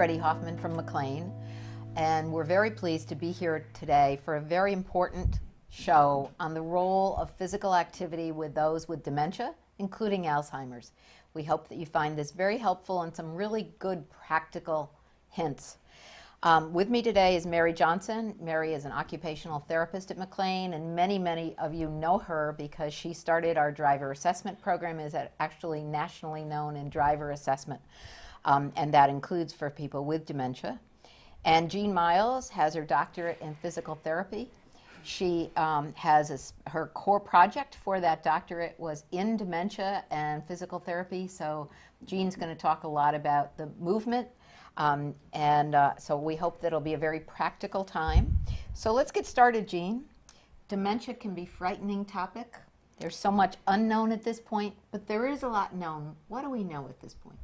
Freddi Hoffmann from McLean, and we're very pleased to be here today for a very important show on the role of physical activity with those with dementia, including Alzheimer's. We hope that you find this very helpful and some really good practical hints. With me today is Mary Johnson. Mary is an occupational therapist at McLean, and many of you know her because she started our driver assessment program, is actually nationally known in driver assessment, and that includes for people with dementia. And Jean Miles has her doctorate in physical therapy. She has her core project for that doctorate was in dementia and physical therapy, so Jean's going to talk a lot about the movement. So we hope that it'll be a very practical time. So let's get started, Jean. Dementia can be a frightening topic. There's so much unknown at this point, but there is a lot known. What do we know at this point?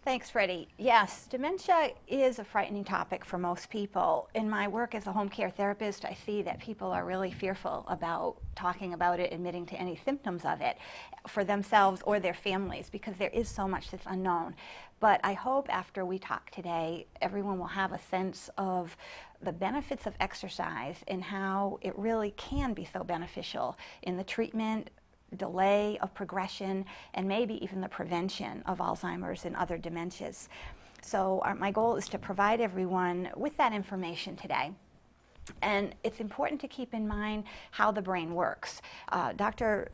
Thanks, Freddi. Yes, dementia is a frightening topic for most people. In my work as a home care therapist, I see that people are really fearful about talking about it, admitting to any symptoms of it for themselves or their families, because there is so much that's unknown. But I hope after we talk today, everyone will have a sense of the benefits of exercise and how it really can be so beneficial in the treatment, delay of progression, and maybe even the prevention of Alzheimer's and other dementias. So my goal is to provide everyone with that information today. And it's important to keep in mind how the brain works. Dr.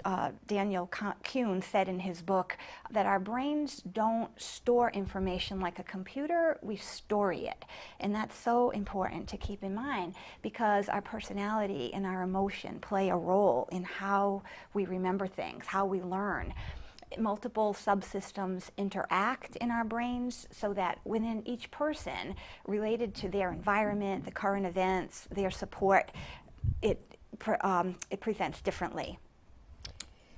Daniel Kuhn said in his book that our brains don't store information like a computer, we story it. And that's so important to keep in mind because our personality and our emotion play a role in how we remember things, how we learn. Multiple subsystems interact in our brains so that within each person, related to their environment, the current events, their support, it presents differently.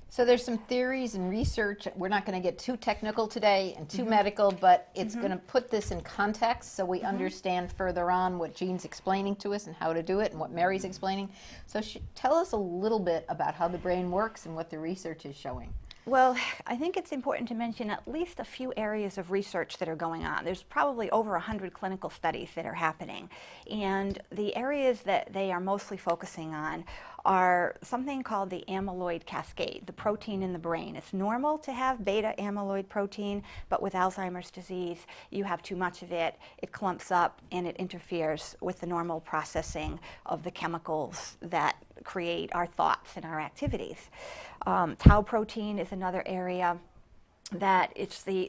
So there's some theories and research. We're not going to get too technical today and too medical, but it's going to put this in context so we understand further on what Jean's explaining to us and how to do it and what Mary's explaining. So tell us a little bit about how the brain works and what the research is showing. Well, I think it's important to mention at least a few areas of research that are going on. There's probably over 100 clinical studies that are happening. And the areas that they are mostly focusing on are something called the amyloid cascade, the protein in the brain. It's normal to have beta amyloid protein, but with Alzheimer's disease, you have tau much of it, it clumps up, and it interferes with the normal processing of the chemicals that create our thoughts and our activities. Tau protein is another area that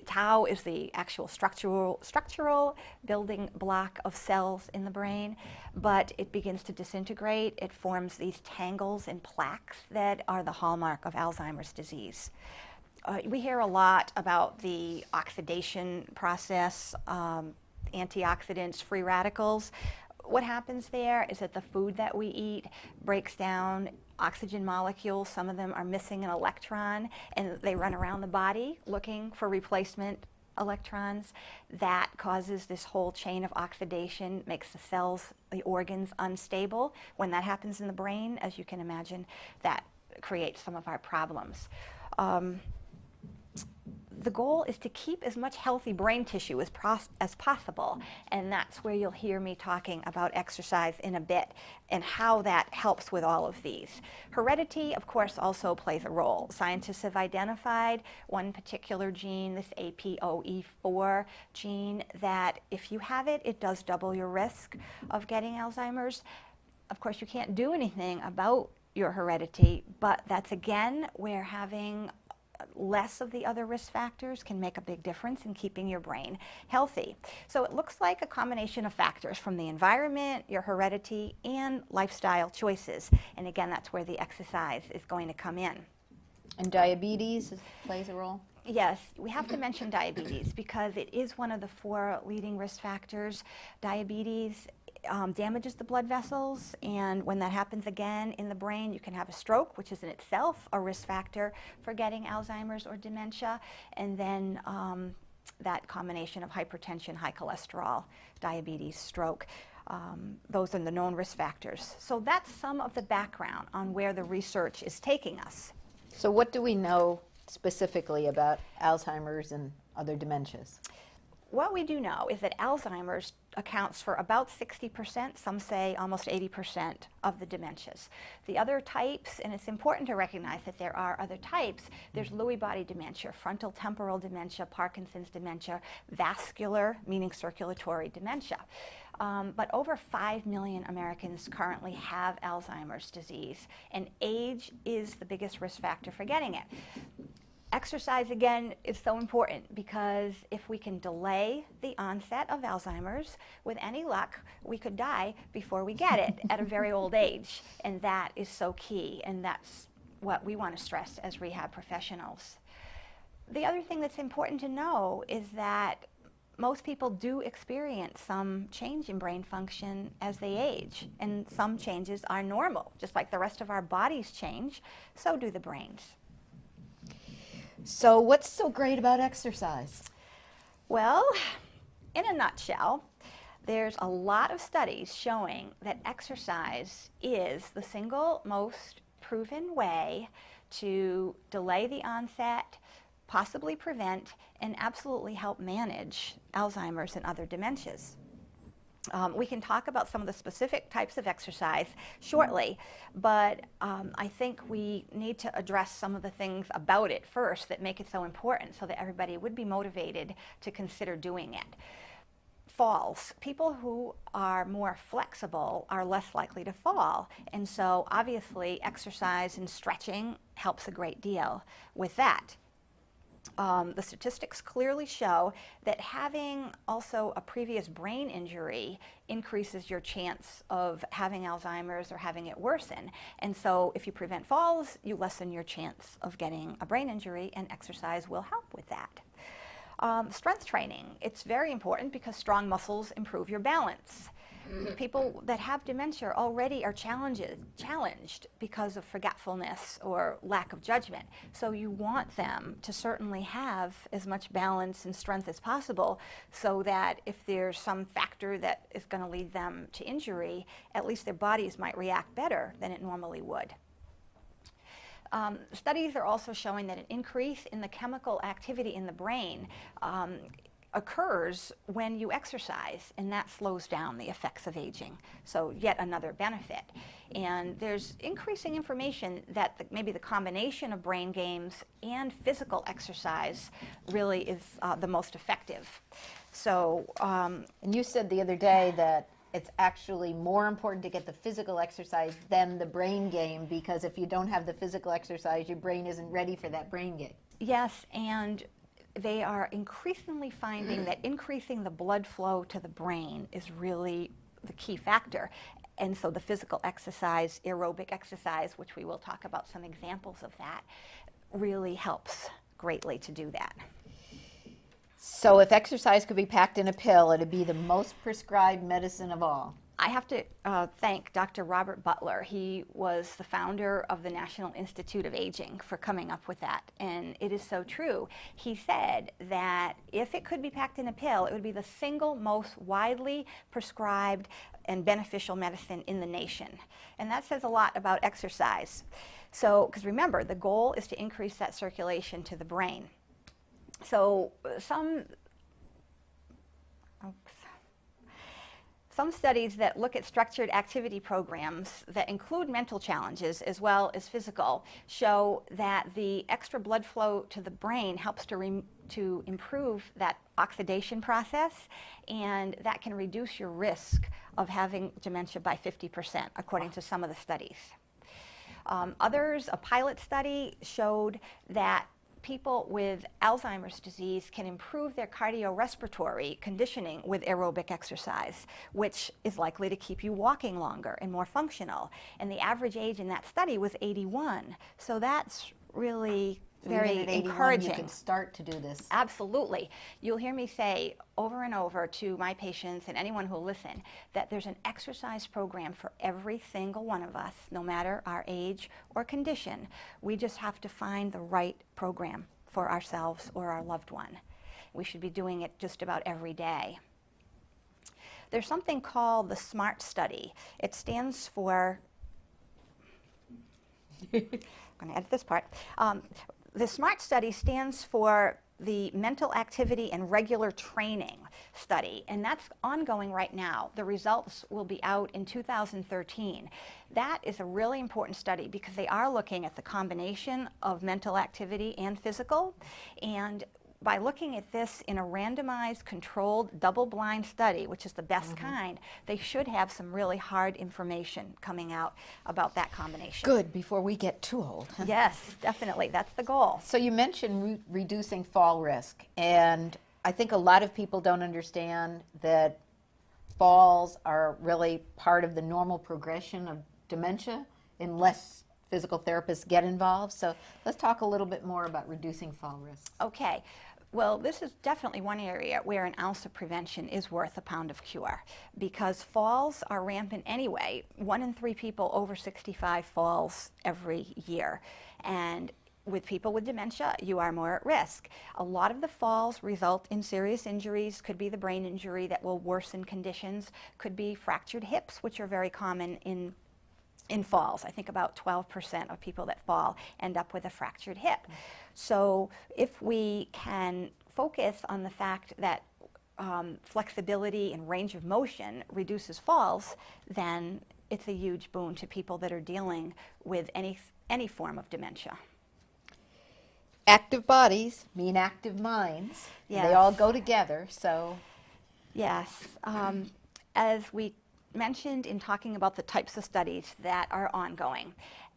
tau is the actual structural building block of cells in the brain, but it begins to disintegrate. It forms these tangles and plaques that are the hallmark of Alzheimer's disease. We hear a lot about the oxidation process, antioxidants, free radicals. What happens there is that the food that we eat breaks down oxygen molecules. Some of them are missing an electron, and they run around the body looking for replacement electrons. That causes this whole chain of oxidation, makes the cells, the organs unstable. When that happens in the brain, as you can imagine, that creates some of our problems. The goal is to keep as much healthy brain tissue as possible, and that's where you'll hear me talking about exercise in a bit and how that helps with all of these. Heredity, of course, also plays a role. Scientists have identified one particular gene, this APOE4 gene, that if you have it, it does double your risk of getting Alzheimer's. Of course, you can't do anything about your heredity, but that's again where having less of the other risk factors can make a big difference in keeping your brain healthy. So it looks like a combination of factors from the environment, your heredity, and lifestyle choices. And again, that's where the exercise is going to come in. And diabetes plays a role? Yes, we have to mention diabetes because it is one of the 4 leading risk factors. Diabetes damages the blood vessels, and when that happens again in the brain, you can have a stroke, which is in itself a risk factor for getting Alzheimer's or dementia, and then that combination of hypertension, high cholesterol, diabetes, stroke. Those are the known risk factors. So that's some of the background on where the research is taking us. So what do we know specifically about Alzheimer's and other dementias? what we do know is that Alzheimer's accounts for about 60%, some say almost 80% of the dementias. The other types, and it's important to recognize that there are other types, there's Lewy body dementia, frontal temporal dementia, Parkinson's dementia, vascular, meaning circulatory dementia. But over 5 million Americans currently have Alzheimer's disease, and age is the biggest risk factor for getting it. Exercise, again, is so important because if we can delay the onset of Alzheimer's, with any luck, we could die before we get it at a very old age. And that is so key, and that's what we want to stress as rehab professionals. The other thing that's important to know is that most people do experience some change in brain function as they age, and some changes are normal. Just like the rest of our bodies change, so do the brains. So what's so great about exercise? Well, in a nutshell, there's a lot of studies showing that exercise is the single most proven way to delay the onset, possibly prevent, and absolutely help manage Alzheimer's and other dementias. We can talk about some of the specific types of exercise shortly, but I think we need to address some of the things about it first that make it so important so that everybody would be motivated to consider doing it. Falls. People who are more flexible are less likely to fall, and so obviously exercise and stretching helps a great deal with that. The statistics clearly show that having also a previous brain injury increases your chance of having Alzheimer's or having it worsen. And so if you prevent falls, you lessen your chance of getting a brain injury, and exercise will help with that. Strength training. It's very important because strong muscles improve your balance. People that have dementia already are challenged because of forgetfulness or lack of judgment. So you want them to certainly have as much balance and strength as possible so that if there's some factor that is going to lead them to injury, at least their bodies might react better than it normally would. Studies are also showing that an increase in the chemical activity in the brain occurs when you exercise, and that slows down the effects of aging. So yet another benefit. And there's increasing information that maybe the combination of brain games and physical exercise really is the most effective. So, and you said the other day that it's actually more important to get the physical exercise than the brain game, because if you don't have the physical exercise, your brain isn't ready for that brain game. Yes, and they are increasingly finding that increasing the blood flow to the brain is really the key factor. And so the physical exercise, aerobic exercise, which we will talk about some examples of that, really helps greatly to do that. So if exercise could be packed in a pill, it'd be the most prescribed medicine of all. I have to thank Dr. Robert Butler. He was the founder of the National Institute of Aging for coming up with that, and it is so true. He said that if it could be packed in a pill, it would be the single most widely prescribed and beneficial medicine in the nation. And that says a lot about exercise. So, because remember, the goal is to increase that circulation to the brain. So some studies that look at structured activity programs that include mental challenges as well as physical show that the extra blood flow to the brain helps to improve that oxidation process, and that can reduce your risk of having dementia by 50%, according to some of the studies. Others, a pilot study showed that people with Alzheimer's disease can improve their cardiorespiratory conditioning with aerobic exercise, which is likely to keep you walking longer and more functional. And the average age in that study was 81. So that's really very encouraging. You can start to do this. Absolutely. You'll hear me say over and over to my patients and anyone who will listen that there's an exercise program for every single one of us, no matter our age or condition. We just have to find the right program for ourselves or our loved one. We should be doing it just about every day. There's something called the SMART study. It stands for, I'm going to edit this part. The SMART study stands for the mental activity and regular training study, and that's ongoing right now. The results will be out in 2013. That is a really important study because they are looking at the combination of mental activity and physical, and by looking at this in a randomized, controlled, double-blind study, which is the best kind, they should have some really hard information coming out about that combination. Good, before we get too old. Yes, definitely. That's the goal. So you mentioned reducing fall risk, and I think a lot of people don't understand that falls are really part of the normal progression of dementia unless physical therapists get involved. So let's talk a little bit more about reducing fall risk. Okay. Well, this is definitely one area where an ounce of prevention is worth a pound of cure, because falls are rampant anyway. 1 in 3 people over 65 falls every year. And with people with dementia, you are more at risk. A lot of the falls result in serious injuries, could be the brain injury that will worsen conditions, could be fractured hips, which are very common in falls. I think about 12% of people that fall end up with a fractured hip. So if we can focus on the fact that flexibility and range of motion reduces falls, then it's a huge boon to people that are dealing with any form of dementia. Active bodies mean active minds. Yes. They all go together, so. Yes. As we mentioned in talking about the types of studies that are ongoing,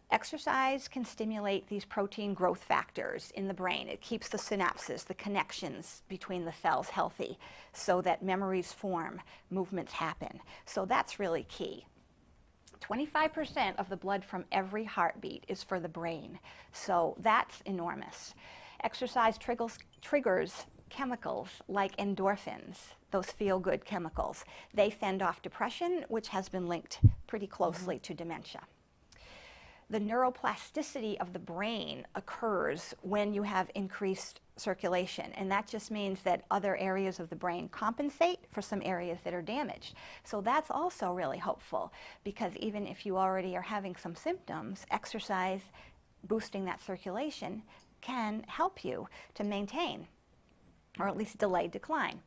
exercise can stimulate these protein growth factors in the brain. It keeps the synapses, the connections between the cells healthy so that memories form, movements happen. So that's really key. 25% of the blood from every heartbeat is for the brain, so that's enormous. Exercise triggers chemicals like endorphins, those feel-good chemicals. They fend off depression, which has been linked pretty closely to dementia. The neuroplasticity of the brain occurs when you have increased circulation, and that just means that other areas of the brain compensate for some areas that are damaged. So that's also really hopeful, because even if you already are having some symptoms, exercise boosting that circulation can help you to maintain or at least delay decline.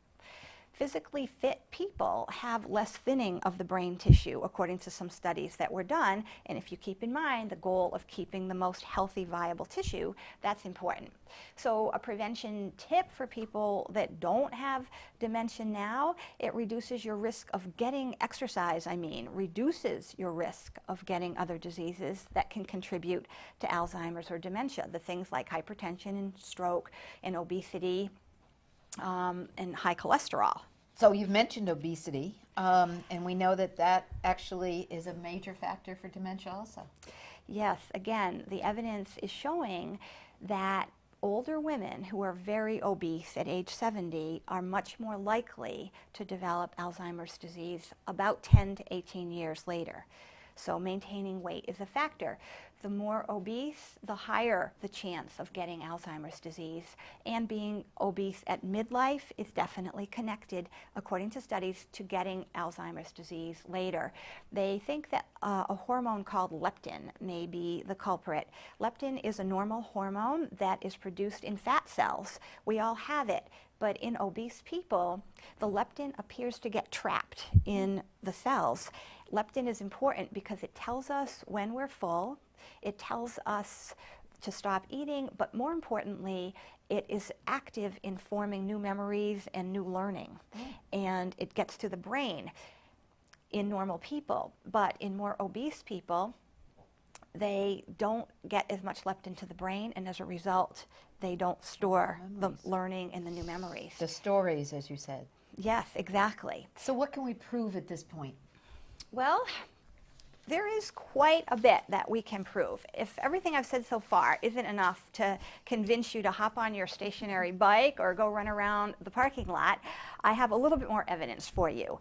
Physically fit people have less thinning of the brain tissue, according to some studies that were done. And if you keep in mind the goal of keeping the most healthy, viable tissue, that's important. So a prevention tip for people that don't have dementia now, it reduces your risk of getting exercise, reduces your risk of getting other diseases that can contribute to Alzheimer's or dementia. The things like hypertension and stroke and obesity, and high cholesterol. So you've mentioned obesity, and we know that that actually is a major factor for dementia also. Yes, again, the evidence is showing that older women who are very obese at age 70 are much more likely to develop Alzheimer's disease about 10 to 18 years later. So maintaining weight is a factor. The more obese, the higher the chance of getting Alzheimer's disease. And being obese at midlife is definitely connected, according to studies, to getting Alzheimer's disease later. They think that a hormone called leptin may be the culprit. Leptin is a normal hormone that is produced in fat cells. We all have it. But in obese people, the leptin appears to get trapped in the cells. Leptin is important because it tells us when we're full, it tells us to stop eating, but more importantly, it is active in forming new memories and new learning. And it gets to the brain in normal people, but in more obese people, they don't get as much leptin to the brain, and as a result, they don't store the learning and the new memories. The stories, as you said. Yes, exactly. So what can we prove at this point? Well, there is quite a bit that we can prove. If everything I've said so far isn't enough to convince you to hop on your stationary bike or go run around the parking lot, I have a little bit more evidence for you.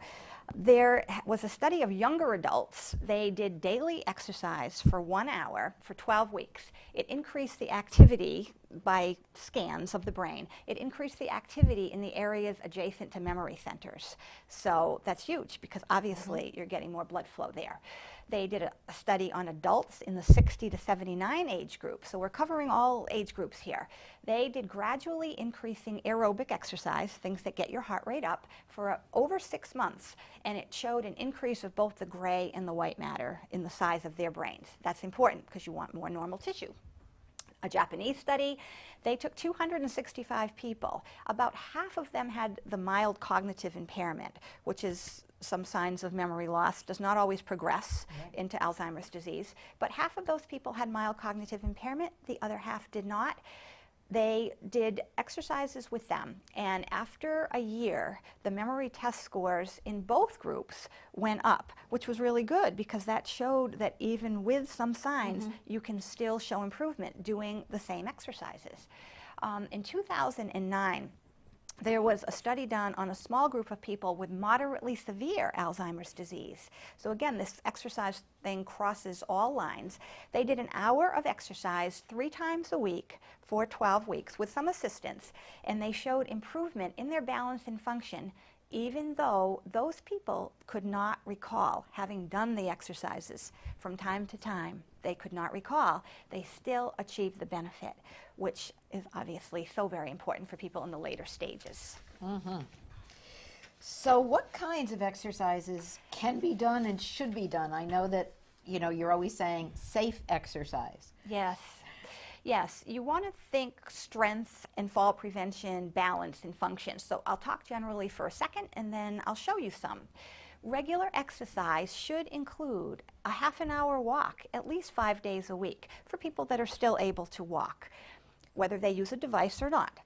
There was a study of younger adults. They did daily exercise for 1 hour for 12 weeks. It increased the activity by scans of the brain. It increased the activity in the areas adjacent to memory centers. So that's huge because obviously you're getting more blood flow there. They did a study on adults in the 60 to 79 age group. So we're covering all age groups here. They did gradually increasing aerobic exercise, things that get your heart rate up, for over 6 months. And it showed an increase of both the gray and the white matter in the size of their brains. That's important because you want more normal tissue. A Japanese study, they took 265 people. About half of them had the mild cognitive impairment, which is some signs of memory loss, does not always progress into Alzheimer's disease. But half of those people had mild cognitive impairment, the other half did not. They did exercises with them, and after a year, the memory test scores in both groups went up, which was really good because that showed that even with some signs, you can still show improvement doing the same exercises. In 2009, there was a study done on a small group of people with moderately severe Alzheimer's disease. So again, this exercise thing crosses all lines. They did an hour of exercise 3 times a week for 12 weeks with some assistance, and they showed improvement in their balance and function, even though those people could not recall having done the exercises from time to time. They could not recall. They still achieved the benefit, which is obviously so very important for people in the later stages. So what kinds of exercises can be done and should be done? I know that, you're always saying safe exercise. Yes. Yes, you want to think strength and fall prevention, balance and function. So I'll talk generally for a second and then I'll show you some. Regular exercise should include a half an hour walk at least 5 days a week for people that are still able to walk, whether they use a device or not.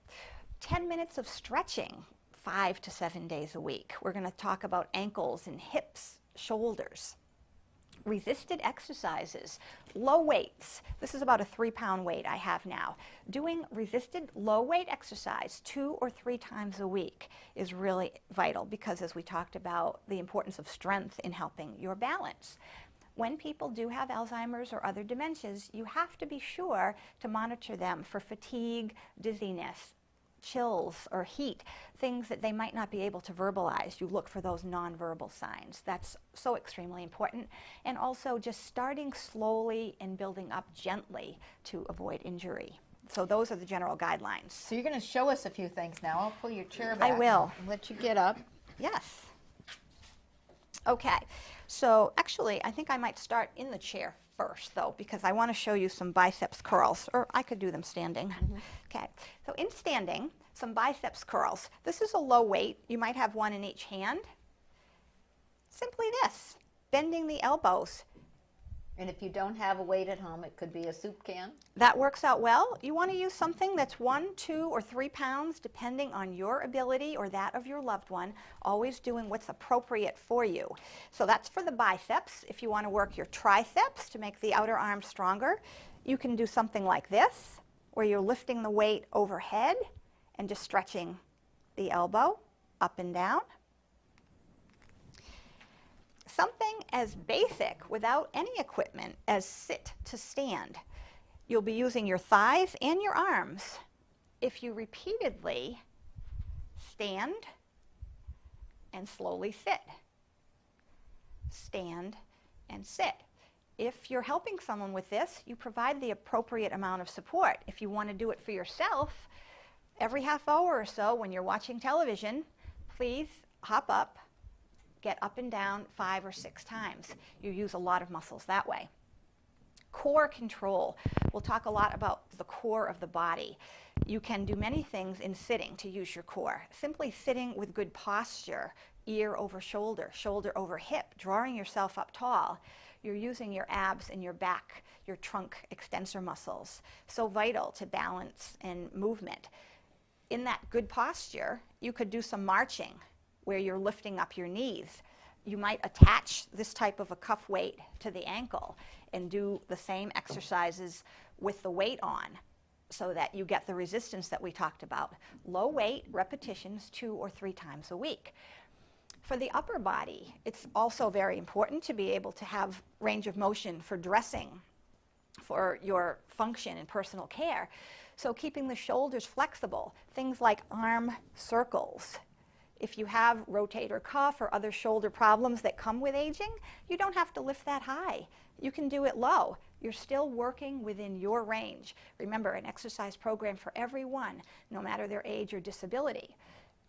10 minutes of stretching 5 to 7 days a week. We're going to talk about ankles and hips, shoulders. Resisted exercises, low weights. This is about a 3-pound weight I have now. Doing resisted low weight exercise 2 or 3 times a week is really vital because, as we talked about, the importance of strength in helping your balance. When people do have Alzheimer's or other dementias, you have to be sure to monitor them for fatigue, dizziness, chills or heat, things that they might not be able to verbalize. You look for those nonverbal signs. That's so extremely important. And also just starting slowly and building up gently to avoid injury. So those are the general guidelines. So you're going to show us a few things now. I'll pull your chair back. I will. And let you get up. Yes. Okay. So actually, I think I might start in the chair first, though, because I want to show you some biceps curls, or I could do them standing. Okay, so in standing, some biceps curls. This is a low weight. You might have one in each hand. Simply this, bending the elbows. And if you don't have a weight at home, it could be a soup can. That works out well. You want to use something that's 1, 2, or 3 pounds, depending on your ability or that of your loved one, always doing what's appropriate for you. So that's for the biceps. If you want to work your triceps to make the outer arm stronger, you can do something like this, where you're lifting the weight overhead and just stretching the elbow up and down. Something as basic without any equipment as sit to stand. You'll be using your thighs and your arms. If you repeatedly stand and slowly sit, stand and sit. If you're helping someone with this, you provide the appropriate amount of support. If you want to do it for yourself, every half hour or so when you're watching television, please hop up, get up and down 5 or 6 times. You use a lot of muscles that way. Core control. We'll talk a lot about the core of the body. You can do many things in sitting to use your core. Simply sitting with good posture, ear over shoulder, shoulder over hip, drawing yourself up tall. You're using your abs and your back, your trunk extensor muscles. So vital to balance and movement. In that good posture, you could do some marching, where you're lifting up your knees. You might attach this type of a cuff weight to the ankle and do the same exercises with the weight on so that you get the resistance that we talked about. Low weight repetitions 2 or 3 times a week. For the upper body, it's also very important to be able to have range of motion for dressing, for your function and personal care. So keeping the shoulders flexible, things like arm circles. If you have rotator cuff or other shoulder problems that come with aging, you don't have to lift that high. You can do it low. You're still working within your range. Remember, an exercise program for everyone, no matter their age or disability.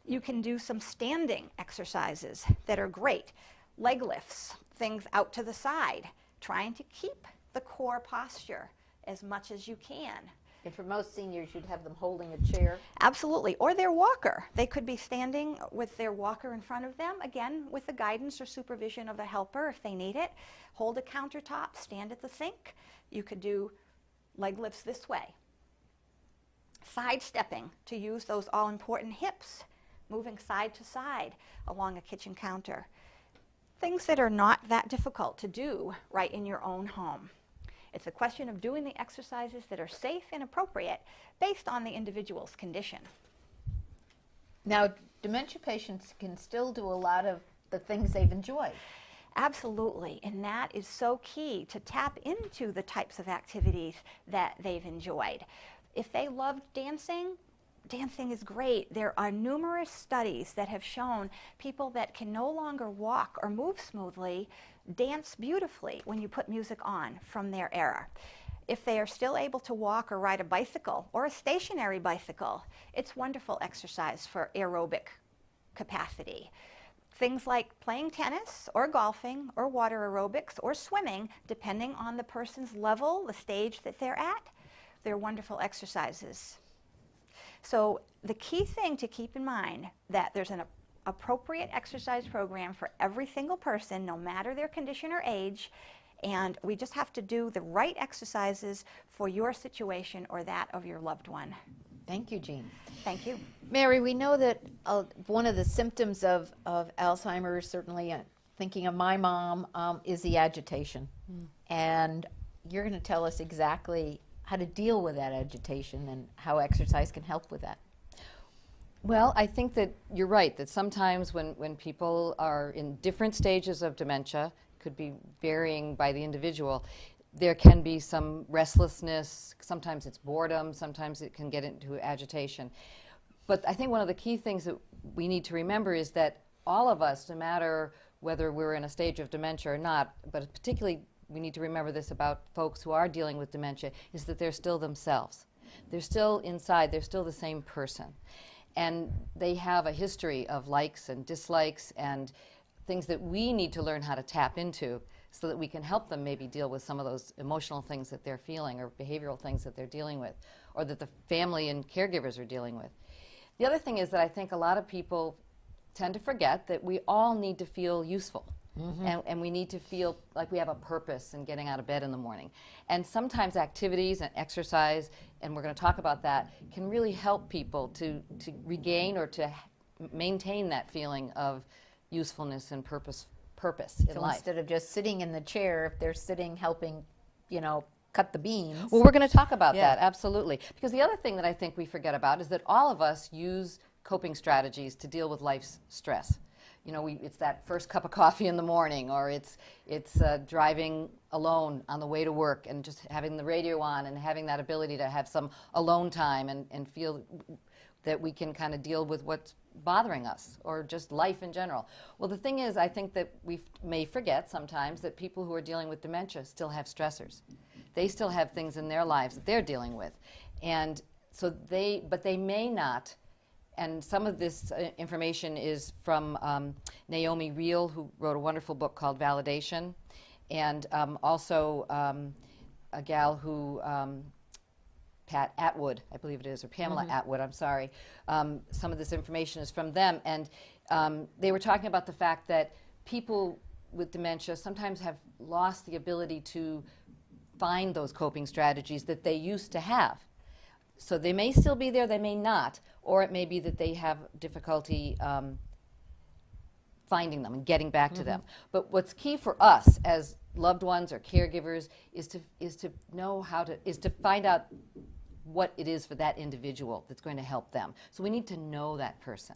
You can do some standing exercises that are great. Leg lifts, things out to the side, trying to keep the core posture as much as you can. And for most seniors, you'd have them holding a chair. Absolutely, or their walker. They could be standing with their walker in front of them, again, with the guidance or supervision of a helper if they need it. Hold a countertop, stand at the sink. You could do leg lifts this way. Sidestepping to use those all-important hips, moving side to side along a kitchen counter. Things that are not that difficult to do right in your own home. It's a question of doing the exercises that are safe and appropriate based on the individual's condition. Now, dementia patients can still do a lot of the things they've enjoyed. Absolutely, and that is so key to tap into the types of activities that they've enjoyed. If they loved dancing, dancing is great. There are numerous studies that have shown people that can no longer walk or move smoothly dance beautifully when you put music on from their era. If they are still able to walk or ride a bicycle or a stationary bicycle, it's wonderful exercise for aerobic capacity. Things like playing tennis or golfing or water aerobics or swimming, depending on the person's level, the stage that they're at, they're wonderful exercises. So the key thing to keep in mind that there's an appropriate exercise program for every single person, no matter their condition or age, and we just have to do the right exercises for your situation or that of your loved one. Thank you, Jean. Thank you. Mary, we know that one of the symptoms of Alzheimer's, certainly thinking of my mom, is the agitation. And you're going to tell us exactly how to deal with that agitation and how exercise can help with that. Well, I think that you're right, that sometimes when people are in different stages of dementia, could be varying by the individual, there can be some restlessness, sometimes it's boredom, sometimes it can get into agitation. But I think one of the key things that we need to remember is that all of us, no matter whether we're in a stage of dementia or not, but particularly we need to remember this about folks who are dealing with dementia, is that they're still themselves. They're still inside, they're still the same person. And they have a history of likes and dislikes and things that we need to learn how to tap into so that we can help them maybe deal with some of those emotional things that they're feeling or behavioral things that they're dealing with or that the family and caregivers are dealing with. The other thing is that I think a lot of people tend to forget that we all need to feel useful. And we need to feel like we have a purpose in getting out of bed in the morning. And sometimes activities and exercise, and we're going to talk about that, can really help people to regain or to maintain that feeling of usefulness and purpose in life. Instead of just sitting in the chair, if they're sitting helping, cut the beans. Well, we're going to talk about that, absolutely. Because the other thing that I think we forget about is that all of us use coping strategies to deal with life's stress. It's that first cup of coffee in the morning, or it's driving alone on the way to work and just having the radio on and having that ability to have some alone time and feel that we can kind of deal with what's bothering us or just life in general. Well, the thing is, I think that we may forget sometimes that people who are dealing with dementia still have stressors. They still have things in their lives that they're dealing with. And so but they may not. And some of this information is from Naomi Reel, who wrote a wonderful book called Validation, and also a gal who, Pat Atwood, I believe it is, or Pamela Atwood, I'm sorry. Some of this information is from them, and they were talking about the fact that people with dementia sometimes have lost the ability to find those coping strategies that they used to have. So they may still be there, they may not, or it may be that they have difficulty finding them and getting back to them. But what's key for us as loved ones or caregivers is to know is to find out what it is for that individual that's going to help them. So we need to know that person.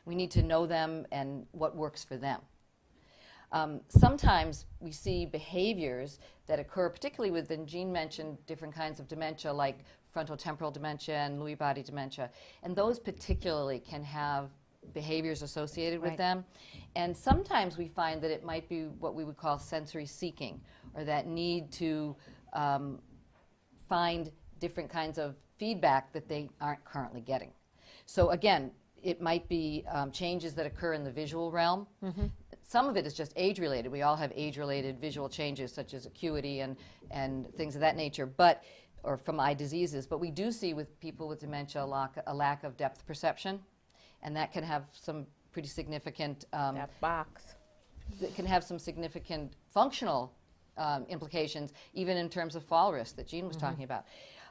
We need to know them and what works for them. Sometimes we see behaviors that occur, particularly with, and Jean mentioned different kinds of dementia like frontotemporal dementia and Lewy body dementia, and those particularly can have behaviors associated with them. And sometimes we find that it might be what we would call sensory seeking, or that need to find different kinds of feedback that they aren't currently getting. So again, it might be changes that occur in the visual realm. Some of it is just age-related. We all have age-related visual changes, such as acuity and things of that nature, or from eye diseases. But we do see with people with dementia a lack of depth perception, and that can have some pretty significant That box. that can have some significant functional implications, even in terms of fall risk that Jean was talking about.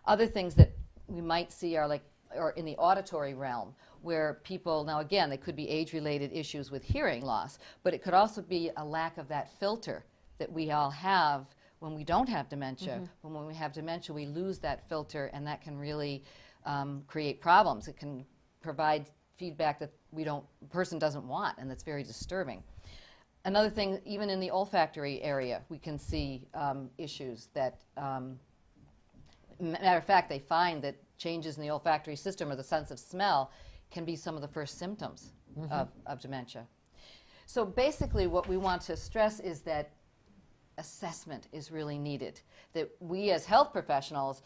Other things that we might see are or in the auditory realm, where people, now again, they could be age-related issues with hearing loss, but it could also be a lack of that filter that we all have when we don't have dementia. When we have dementia, we lose that filter, and that can really create problems. It can provide feedback that the person doesn't want, and that's very disturbing. Another thing, even in the olfactory area, we can see issues that, matter of fact, they find that changes in the olfactory system or the sense of smell can be some of the first symptoms of dementia. So basically what we want to stress is that assessment is really needed, that we as health professionals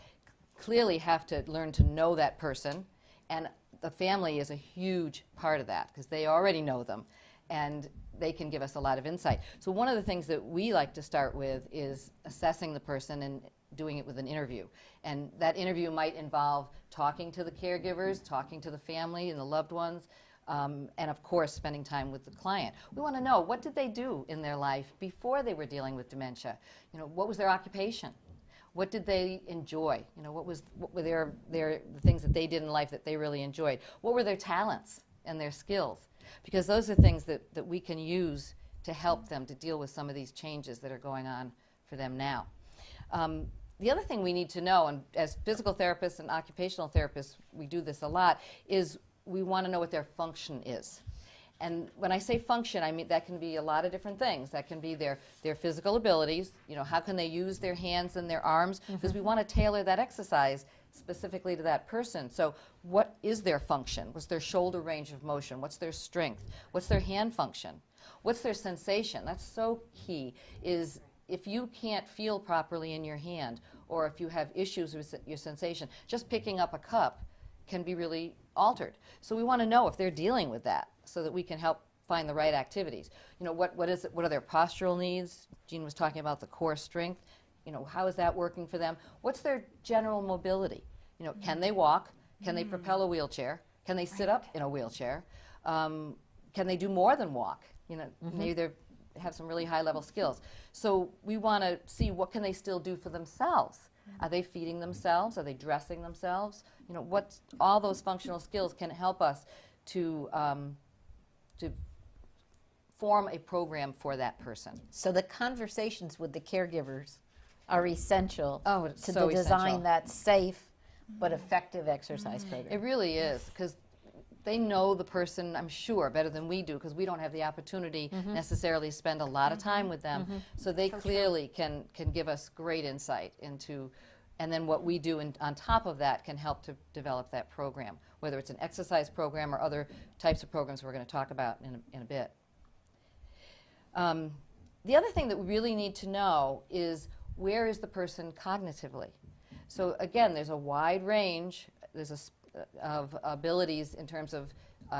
clearly have to learn to know that person, and the family is a huge part of that because they already know them and they can give us a lot of insight. So one of the things that we like to start with is assessing the person and doing it with an interview. And that interview might involve talking to the caregivers, talking to the family and the loved ones, and of course spending time with the client. We want to know, what did they do in their life before they were dealing with dementia? What was their occupation? What did they enjoy? What were the things that they did in life that they really enjoyed? What were their talents and their skills? Because those are things that we can use to help them to deal with some of these changes that are going on for them now. The other thing we need to know, and as physical therapists and occupational therapists, we do this a lot, is we want to know what their function is. And when I say function, I mean that can be a lot of different things. That can be their physical abilities, how can they use their hands and their arms, because we want to tailor that exercise specifically to that person. So what is their function? What's their shoulder range of motion? What's their strength? What's their hand function? What's their sensation? That's so key, is if you can't feel properly in your hand, or if you have issues with your sensation, just picking up a cup can be really altered. So we want to know if they're dealing with that so that we can help find the right activities. What are their postural needs? Jean was talking about the core strength. How is that working for them? What's their general mobility? Can they walk? Can they propel a wheelchair? Can they sit up in a wheelchair? Can they do more than walk? Maybe they have some really high-level skills. So we want to see, what can they still do for themselves? Are they feeding themselves? Are they dressing themselves? All those functional skills can help us to form a program for that person. So the conversations with the caregivers are essential to so design essential. that safe but effective exercise program. It really is, because they know the person, I'm sure, better than we do, because we don't have the opportunity necessarily to spend a lot of time with them. So they clearly can give us great insight into, and then what we do on top of that can help to develop that program, whether it's an exercise program or other types of programs we're going to talk about in a bit. The other thing that we really need to know is, where is the person cognitively? So again, there's a wide range of abilities in terms of,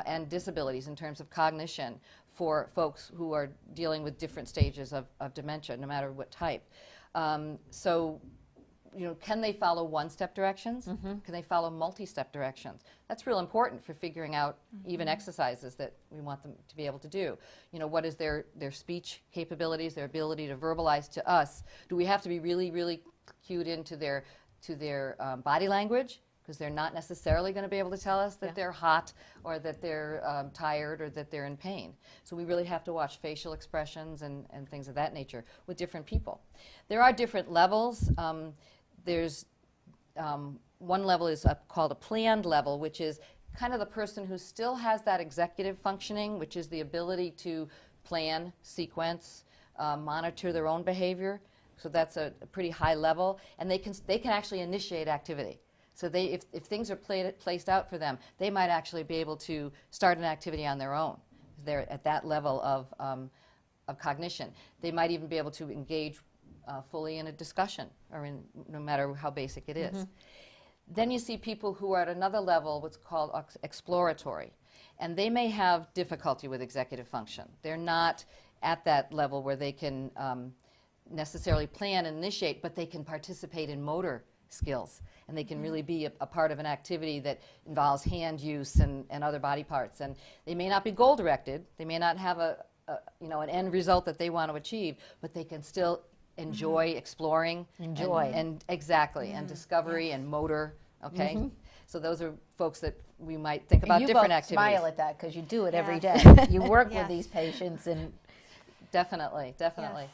and disabilities in terms of cognition for folks who are dealing with different stages of dementia, no matter what type. So, can they follow one-step directions? Can they follow multi-step directions? That's real important for figuring out even exercises that we want them to be able to do. What is their speech capabilities, their ability to verbalize to us? Do we have to be really, really cued into their body language? Because they're not necessarily going to be able to tell us that they're hot, or that they're tired, or that they're in pain. So we really have to watch facial expressions and things of that nature with different people. There are different levels. There's one level is called a planned level, which is kind of the person who still has that executive functioning, which is the ability to plan, sequence, monitor their own behavior. So that's a pretty high level, and they can actually initiate activity. So if things are placed out for them, they might actually be able to start an activity on their own. They're at that level of cognition. They might even be able to engage fully in a discussion, or no matter how basic it is. Then you see people who are at another level, what's called exploratory, and they may have difficulty with executive function. They're not at that level where they can necessarily plan and initiate, but they can participate in motor skills, and they can really be a part of an activity that involves hand use and other body parts. And they may not be goal directed, they may not have an end result that they want to achieve, but they can still enjoy exploring, and exactly, and discovery and motor. Okay, so those are folks that we might think about different activities. You both smile at that because you do it every day. You work with these patients, and definitely. Yes.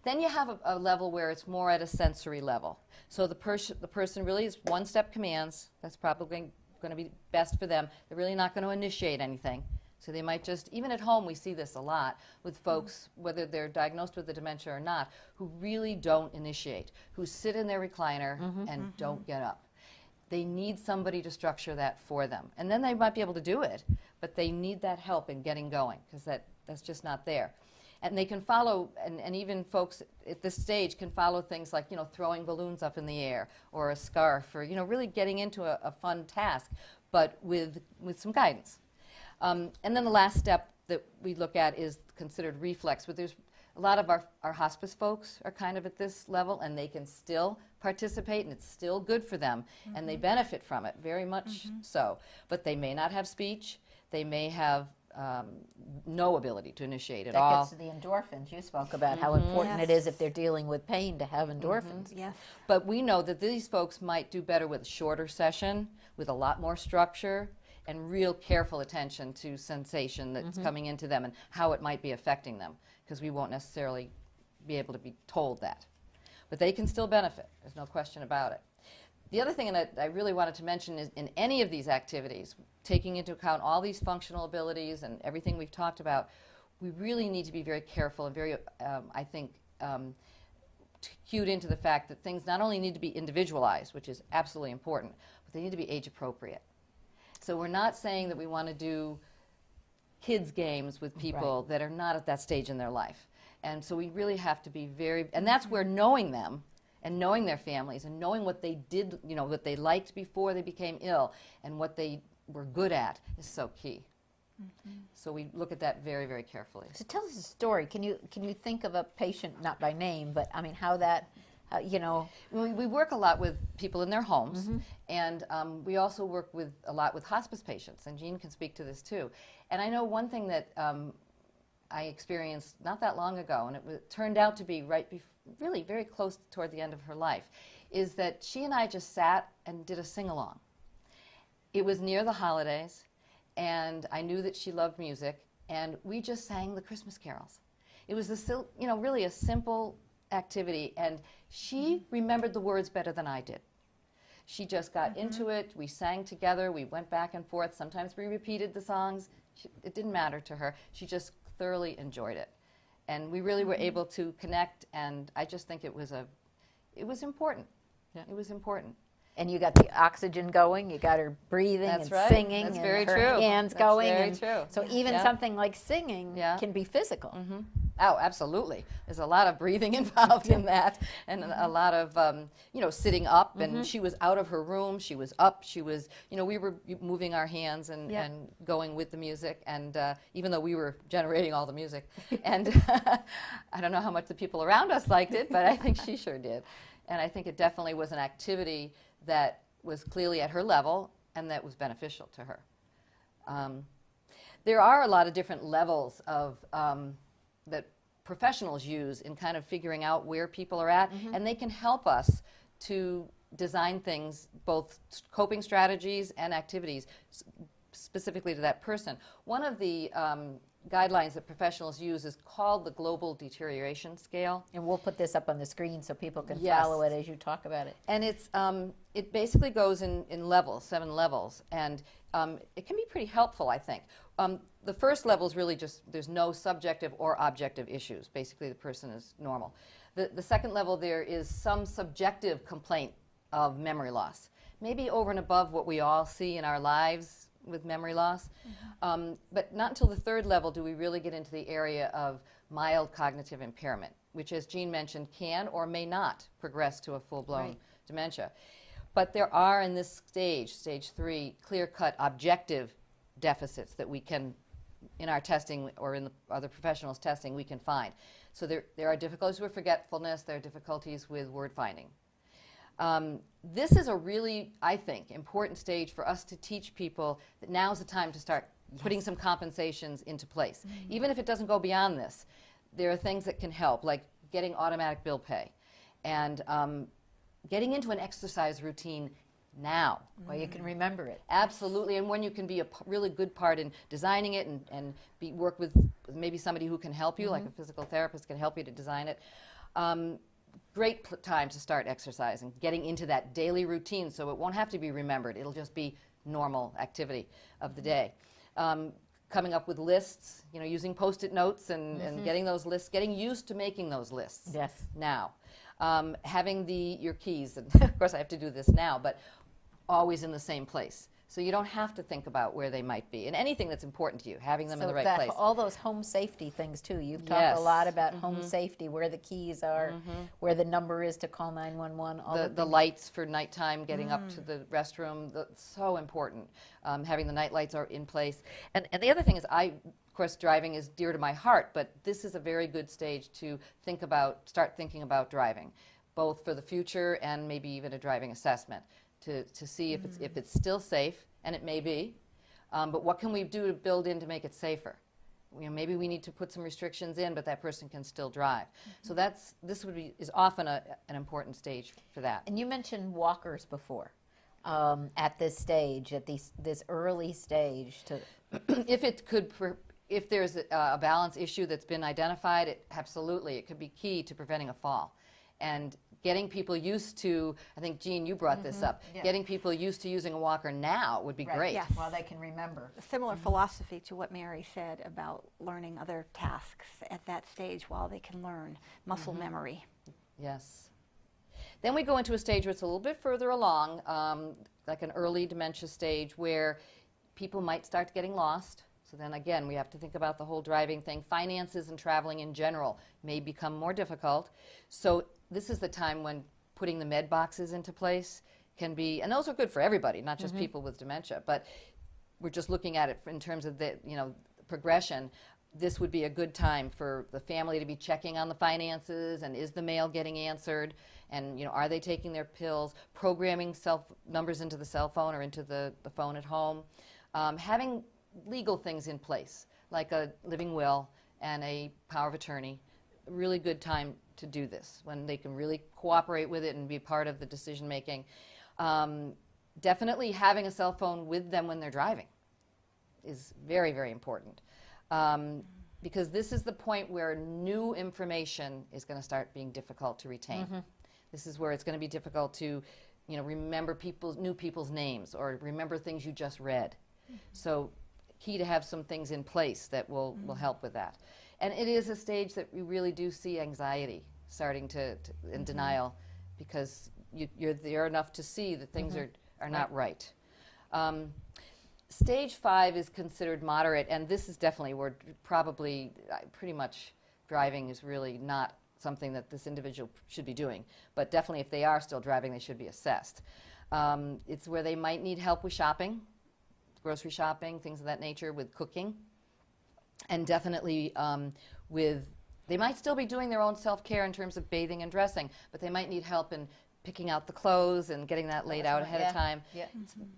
Then you have a level where it's more at a sensory level. So the person really is one-step commands. That's probably going to be best for them. They're really not going to initiate anything. So they might just, even at home we see this a lot with folks, whether they're diagnosed with the dementia or not, who really don't initiate, who sit in their recliner and don't get up. They need somebody to structure that for them. And then they might be able to do it, but they need that help in getting going, because that's just not there. And they can follow, and even folks at this stage can follow things like, throwing balloons up in the air, or a scarf, or, really getting into a fun task, but with some guidance. And then the last step that we look at is considered reflex, but there's a lot of our hospice folks are kind of at this level, and they can still participate, and it's still good for them, and they benefit from it very much so. But they may not have speech, they may have no ability to initiate at all. That gets to the endorphins. You spoke about how important it is if they're dealing with pain to have endorphins. Yes. But we know that these folks might do better with a shorter session, with a lot more structure, and real careful attention to sensation that's coming into them and how it might be affecting them, because we won't necessarily be able to be told that. But they can still benefit. There's no question about it. The other thing that I really wanted to mention is in any of these activities, taking into account all these functional abilities and everything we've talked about, we really need to be very careful and very, I think, cued into the fact that things not only need to be individualized, which is absolutely important, but they need to be age appropriate. So we're not saying that we want to do kids' games with people that are not at that stage in their life. And so we really have to be very, and that's where knowing them and knowing their families and knowing what they did, what they liked before they became ill and what they were good at is so key. So we look at that very, very carefully. So tell us a story. Can you think of a patient, not by name, but I mean how that, We work a lot with people in their homes, and we also work a lot with hospice patients, and Jean can speak to this too. And I know one thing that I experienced not that long ago, and it turned out to be really very close toward the end of her life, is that she and I just sat and did a sing-along. It was near the holidays, and I knew that she loved music, and we just sang the Christmas carols. It was really a simple activity, and she remembered the words better than I did. She just got into it. We sang together. We went back and forth. Sometimes we repeated the songs. It didn't matter to her. She just thoroughly enjoyed it. And we really were able to connect, and I just think it was important. Yeah. It was important. And you got the oxygen going, you got her breathing and singing, That's and very her true. hands That's going. Very and true. So even something like singing can be physical. Oh, absolutely. There's a lot of breathing involved in that, and a lot of, sitting up. And she was out of her room. She was up. She was, we were moving our hands and going with the music. And even though we were generating all the music, and I don't know how much the people around us liked it, but I think she sure did. And I think it definitely was an activity that was clearly at her level and that was beneficial to her. There are a lot of different levels of that professionals use in kind of figuring out where people are at, and they can help us to design things, both coping strategies and activities, specifically to that person. One of the guidelines that professionals use is called the Global Deterioration Scale. And we'll put this up on the screen so people can Yes. follow it as you talk about it. And it's, it basically goes in levels, 7 levels, and it can be pretty helpful, I think. The first level is really just, there's no subjective or objective issues. Basically, the person is normal. The second level, there is some subjective complaint of memory loss, maybe over and above what we all see in our lives with memory loss. But not until the third level do we really get into the area of mild cognitive impairment, which, as Jean mentioned, can or may not progress to a full-blown dementia. But there are, in this stage, stage 3, clear-cut objective deficits that we can, in our testing or in the other professionals' testing, we can find. So there are difficulties with forgetfulness, there are difficulties with word finding. This is a really, I think, important stage for us to teach people that now's the time to start putting some compensations into place. Even if it doesn't go beyond this, there are things that can help, like getting automatic bill pay and getting into an exercise routine now. Well, you can remember it. Absolutely, and when you can be a really good part in designing it and work with maybe somebody who can help you, like a physical therapist can help you to design it. Great time to start exercising, getting into that daily routine so it won't have to be remembered. It'll just be normal activity of the day. Coming up with lists, you know, using Post-it notes and getting those lists, getting used to making those lists now. Having your keys, and of course I have to do this now, but always in the same place. So you don't have to think about where they might be. And anything that's important to you, having them in the right place. All those home safety things, too. You've talked a lot about home safety, where the keys are, where the number is to call 911. The lights for nighttime, getting up to the restroom, so important. Having the night lights are in place. And the other thing is, of course, driving is dear to my heart, but this is a very good stage to start thinking about driving, both for the future and maybe even a driving assessment. To see if it's still safe, and it may be, but what can we do to build in to make it safer? You know, maybe we need to put some restrictions in, but that person can still drive. So this is often an important stage for that. And you mentioned walkers before, at this stage, at this early stage. If there's a balance issue that's been identified, absolutely, it could be key to preventing a fall. And getting people used to, I think, Jean, you brought this up, getting people used to using a walker now would be great. Yes. Well, they can remember. A similar philosophy to what Mary said about learning other tasks at that stage while they can learn muscle memory. Yes. Then we go into a stage where it's a little bit further along, like an early dementia stage where people might start getting lost. So then again, we have to think about the whole driving thing. Finances and traveling in general may become more difficult. So this is the time when putting the med boxes into place can be, and those are good for everybody, not just people with dementia, but we're just looking at it in terms of the progression. This would be a good time for the family to be checking on the finances, and is the mail getting answered, and are they taking their pills, programming numbers into the cell phone or into the phone at home, having legal things in place, like a living will and a power of attorney. A really good time to do this, when they can really cooperate with it and be part of the decision making. Definitely having a cell phone with them when they're driving is very, very important, because this is the point where new information is going to start being difficult to retain. This is where it's going to be difficult to remember new people's names or remember things you just read. So key to have some things in place that will help with that. And it is a stage that we really do see anxiety starting in denial, because you're there enough to see that things are not right. Stage 5 is considered moderate, and this is definitely where probably pretty much driving is really not something that this individual should be doing. But definitely if they are still driving, they should be assessed. It's where they might need help with shopping, grocery shopping, things of that nature, with cooking. And definitely they might still be doing their own self-care in terms of bathing and dressing, but they might need help in picking out the clothes and getting that laid out ahead of time.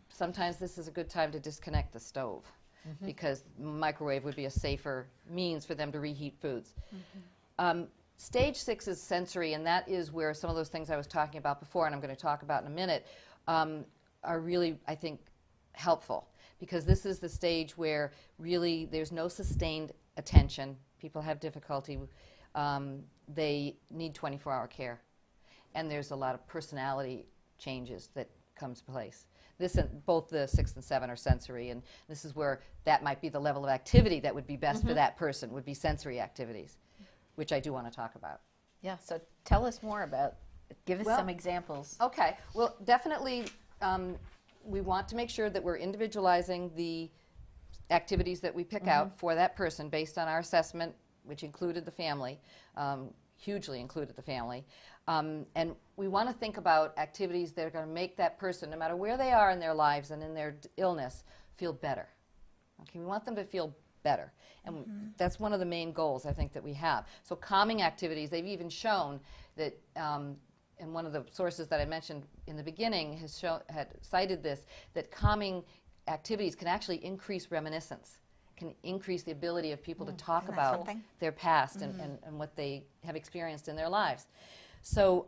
Sometimes this is a good time to disconnect the stove, because microwave would be a safer means for them to reheat foods. Stage 6 is sensory, and that is where some of those things I was talking about before, and I'm going to talk about in a minute, are really, I think, helpful. because this is the stage where really there's no sustained attention. People have difficulty. They need 24-hour care. And there's a lot of personality changes that comes to place. This, both the 6 and 7 are sensory, and this is where that might be the level of activity that would be best for that person, would be sensory activities, which I do want to talk about. Yeah, so tell us more about, give us some examples. Okay, well, definitely we want to make sure that we're individualizing the activities that we pick out for that person based on our assessment, which included the family, hugely included the family. And we want to think about activities that are going to make that person, no matter where they are in their lives and in their illness, feel better. Okay, we want them to feel better. And that's one of the main goals, I think, that we have. So calming activities, they've even shown that, and one of the sources that I mentioned in the beginning had cited this, that calming activities can actually increase reminiscence, can increase the ability of people to talk about their past and what they have experienced in their lives. So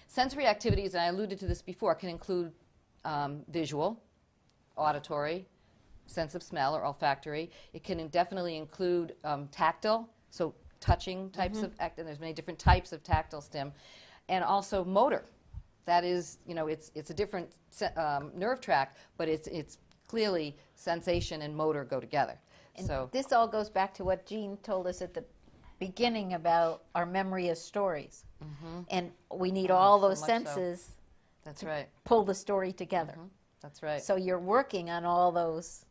sensory activities, and I alluded to this before, can include visual, auditory, sense of smell or olfactory. It can definitely include tactile, so touching types of act, and there's many different types of tactile stim, and also motor. That is, it's a different nerve tract, but it's clearly sensation and motor go together. And so this all goes back to what Jean told us at the beginning about our memory as stories. And we need all those senses that's right. pull the story together. That's right. So you're working on all those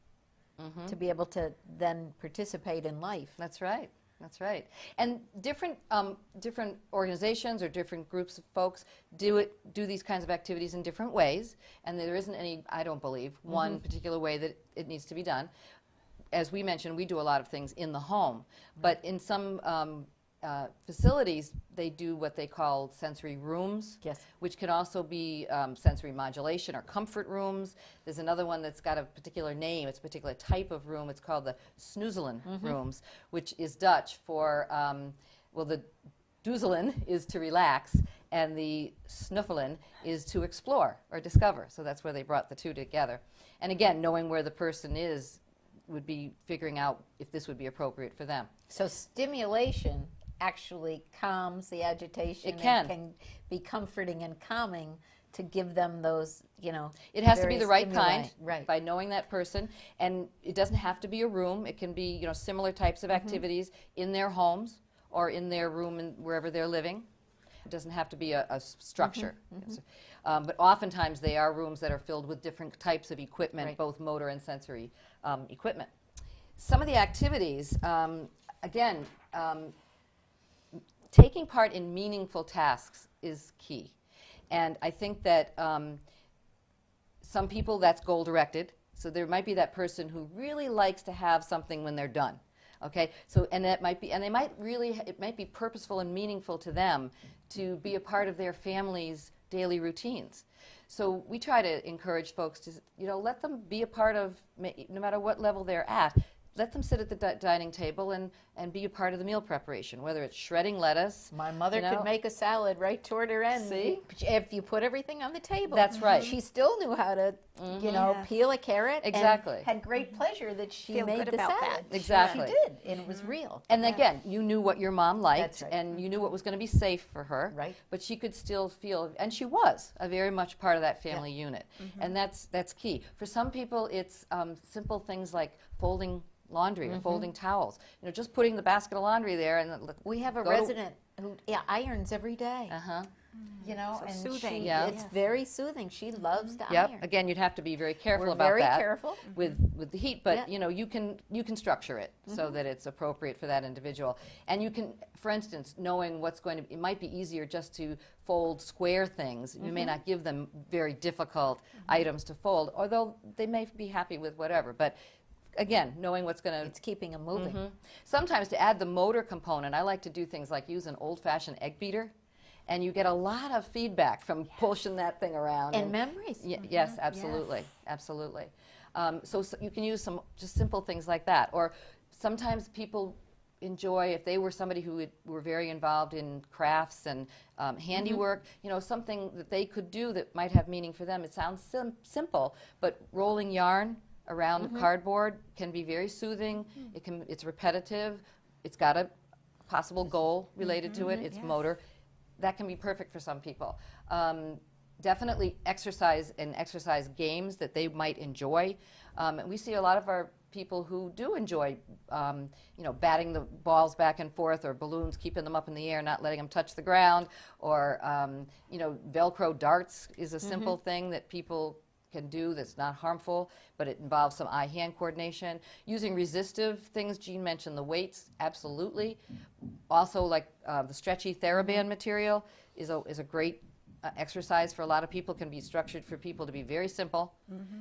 to be able to then participate in life. That's right. That's right. And different organizations or different groups of folks do these kinds of activities in different ways, and there isn't any, I don't believe, one particular way that it needs to be done. As we mentioned, we do a lot of things in the home, but in some facilities, they do what they call sensory rooms, which can also be sensory modulation or comfort rooms. There's another one that's got a particular name. It's a particular type of room. It's called the snoezelen rooms, which is Dutch for, well, the doezelen is to relax, and the snuffelen is to explore or discover. So that's where they brought the two together. And again, knowing where the person is would be figuring out if this would be appropriate for them. So stimulation actually calms the agitation. It can. And can be comforting and calming to give them those, It has to be the right stimuli. kind, Right. by knowing that person. And it doesn't have to be a room. It can be, similar types of activities in their homes or in their room and wherever they're living. It doesn't have to be a structure. But oftentimes they are rooms that are filled with different types of equipment, both motor and sensory equipment. Some of the activities, again, taking part in meaningful tasks is key. And I think that some people, that's goal-directed. So there might be that person who really likes to have something when they're done. Okay, so and that might be, and they might really, it might be purposeful and meaningful to them to be a part of their family's daily routines. So we try to encourage folks to, let them be a part of, no matter what level they're at, let them sit at the dining table and be a part of the meal preparation, whether it's shredding lettuce. My mother could make a salad right toward her end. See? If you put everything on the table. That's right. She still knew how to, peel a carrot. Exactly. And had great pleasure that she Feel made good the about salad. that. Exactly. She did, and it was real. And again, you knew what your mom liked, That's right. and you knew what was going to be safe for her. Right. But she could still feel, and she was a very much part of that family unit, and that's key. For some people, it's simple things like folding laundry or folding towels. Just putting the basket of laundry there and We have a resident who irons every day. So and soothing. it's very soothing. She loves to Yep. iron. Again, you'd have to be very careful We're about very that careful. with the heat, but Yeah. you can structure it so that it's appropriate for that individual. And you can, for instance, knowing what's going to, it might be easier just to fold square things. You may not give them very difficult items to fold, although they may be happy with whatever. But again, knowing what's going to... It's keeping them moving. Sometimes to add the motor component, I like to do things like use an old-fashioned egg beater, and you get a lot of feedback from pushing that thing around. And memories. Yes, absolutely, absolutely. So you can use some just simple things like that. Or sometimes people enjoy, if they were somebody who were very involved in crafts and handiwork, something that they could do that might have meaning for them. It sounds simple, but rolling yarn around cardboard can be very soothing. It's repetitive. It's got a possible goal related to it. It's motor. That can be perfect for some people. Definitely exercise and exercise games that they might enjoy. And we see a lot of our people who do enjoy, batting the balls back and forth, or balloons, keeping them up in the air, not letting them touch the ground, or, Velcro darts is a simple thing that people can do that's not harmful, but it involves some eye-hand coordination. Using resistive things, Jean mentioned the weights, absolutely. Also, like the stretchy TheraBand material is a great exercise for a lot of people. Can be structured for people to be very simple.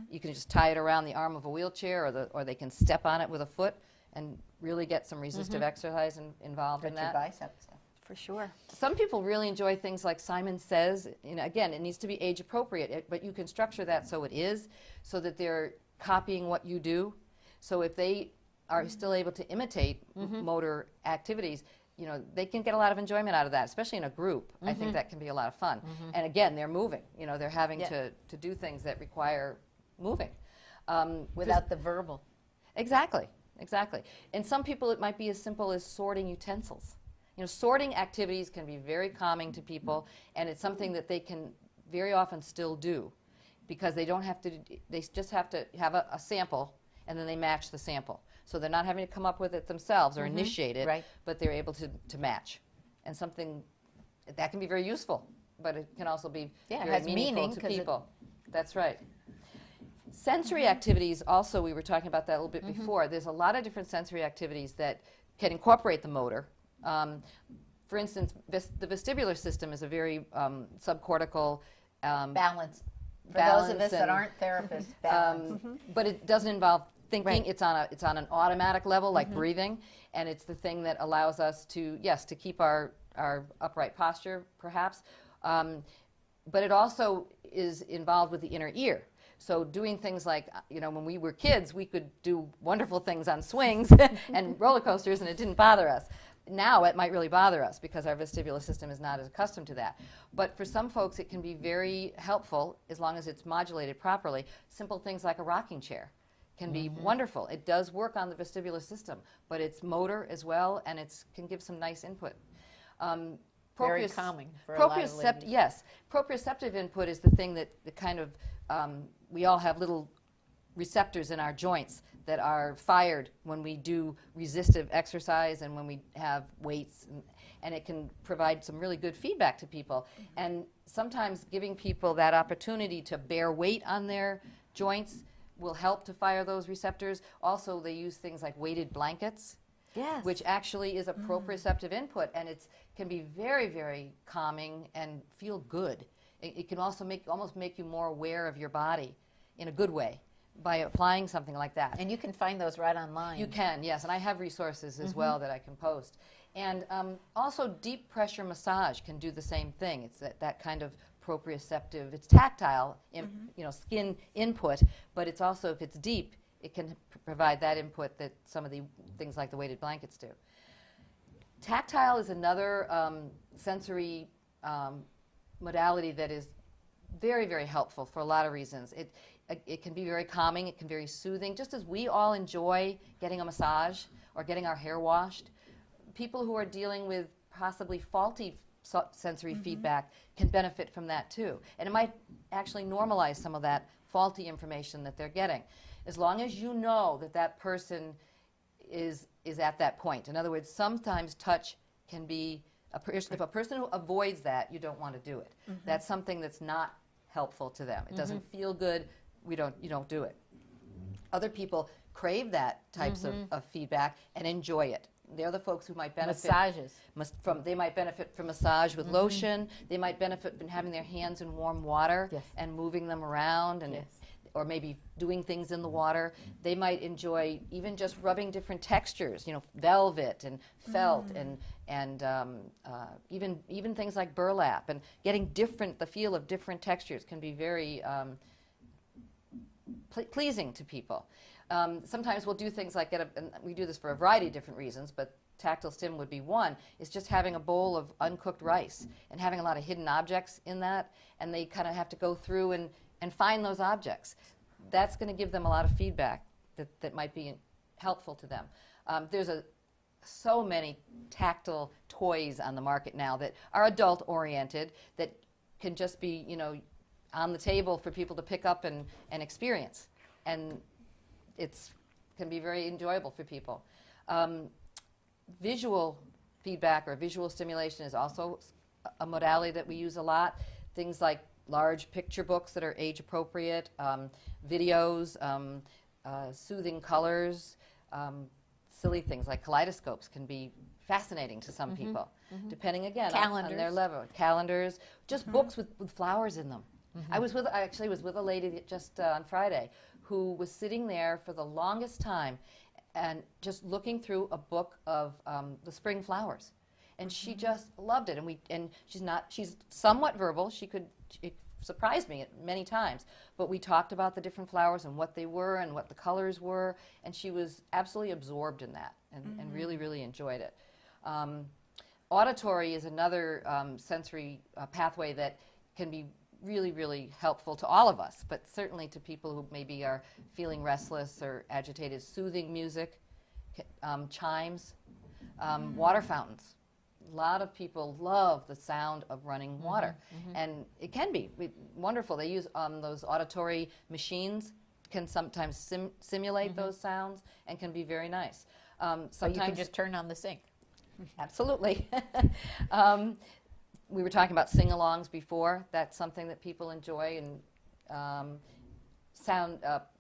You can just tie it around the arm of a wheelchair, or they can step on it with a foot and really get some resistive exercise involved in that. Your biceps. For sure. Some people really enjoy things like Simon Says. Again, it needs to be age appropriate, but you can structure that so it is, so that they're copying what you do. So if they are still able to imitate motor activities, they can get a lot of enjoyment out of that, especially in a group. I think that can be a lot of fun. And again, they're moving. They're having to do things that require moving. Without the verbal. Exactly. And some people, it might be as simple as sorting utensils. Sorting activities can be very calming to people, and it's something that they can very often still do, because they just have to have a sample, and then they match the sample. So they're not having to come up with it themselves or initiate it, but they're able to match. And something that can be very useful, but it can also be very meaningful to people. That's right. Sensory activities also, we were talking about that a little bit before. There's a lot of different sensory activities that can incorporate the motor. For instance, the vestibular system is a very subcortical balance. For those of us that aren't therapists, balance. But it doesn't involve thinking. It's on an automatic level, like breathing, and it's the thing that allows us to keep our upright posture, perhaps. But it also is involved with the inner ear. So doing things like, when we were kids, we could do wonderful things on swings and roller coasters, and it didn't bother us. Now it might really bother us because our vestibular system is not as accustomed to that. But for some folks, it can be very helpful as long as it's modulated properly. Simple things like a rocking chair can be wonderful. It does work on the vestibular system, but it's motor as well, and it can give some nice input. Very calming for a lot of ladies. Yes. Proprioceptive input is the thing that kind of, we all have little receptors in our joints that are fired when we do resistive exercise and when we have weights, and it can provide some really good feedback to people. And sometimes giving people that opportunity to bear weight on their joints will help to fire those receptors. Also, they use things like weighted blankets, which actually is a proprioceptive input, and it can be very, very calming and feel good. It can also almost make you more aware of your body in a good way by applying something like that. And you can find those right online. You can, yes, and I have resources as well that I can post. And also deep pressure massage can do the same thing. It's that kind of proprioceptive, it's tactile, skin input, but it's also, if it's deep, it can provide that input that some of the things like the weighted blankets do. Tactile is another sensory modality that is very, very helpful for a lot of reasons. It can be very calming, it can be very soothing, just as we all enjoy getting a massage or getting our hair washed. People who are dealing with possibly faulty sensory feedback can benefit from that too. And it might actually normalize some of that faulty information that they're getting, as long as you know that that person is at that point. In other words, sometimes touch can be, if a person who avoids that, you don't want to do it. That's something that's not helpful to them. It doesn't feel good. You don't do it. Other people crave that types of feedback and enjoy it. They're the folks who might benefit. Massages. They might benefit from massage with lotion. They might benefit from having their hands in warm water and moving them around, and or maybe doing things in the water. They might enjoy even just rubbing different textures, velvet and felt and even things like burlap, and getting the feel of different textures can be very pleasing to people. Sometimes we'll do things like and we do this for a variety of different reasons, but tactile stim would be one, is just having a bowl of uncooked rice and having a lot of hidden objects in that, and they kind of have to go through and find those objects. that's going to give them a lot of feedback that might be helpful to them. There's so many tactile toys on the market now that are adult-oriented that can just be, on the table for people to pick up and experience. And can be very enjoyable for people. Visual feedback or visual stimulation is also a modality that we use a lot. Things like large picture books that are age-appropriate, videos, soothing colors, silly things like kaleidoscopes can be fascinating to some people, depending, again, on their level. Calendars, just books with flowers in them. I actually was with a lady just on Friday who was sitting there for the longest time and just looking through a book of the spring flowers. And she just loved it. And she's somewhat verbal. It surprised me many times. But we talked about the different flowers and what they were and what the colors were. And she was absolutely absorbed in that and really, really enjoyed it. Auditory is another sensory pathway that can be really, really helpful to all of us, but certainly to people who maybe are feeling restless or agitated. Soothing music, chimes, water fountains. A lot of people love the sound of running water, and it can be wonderful. They use those auditory machines, can sometimes simulate those sounds, and can be very nice. So you can just turn on the sink. Absolutely. We were talking about sing-alongs before. That's something that people enjoy, and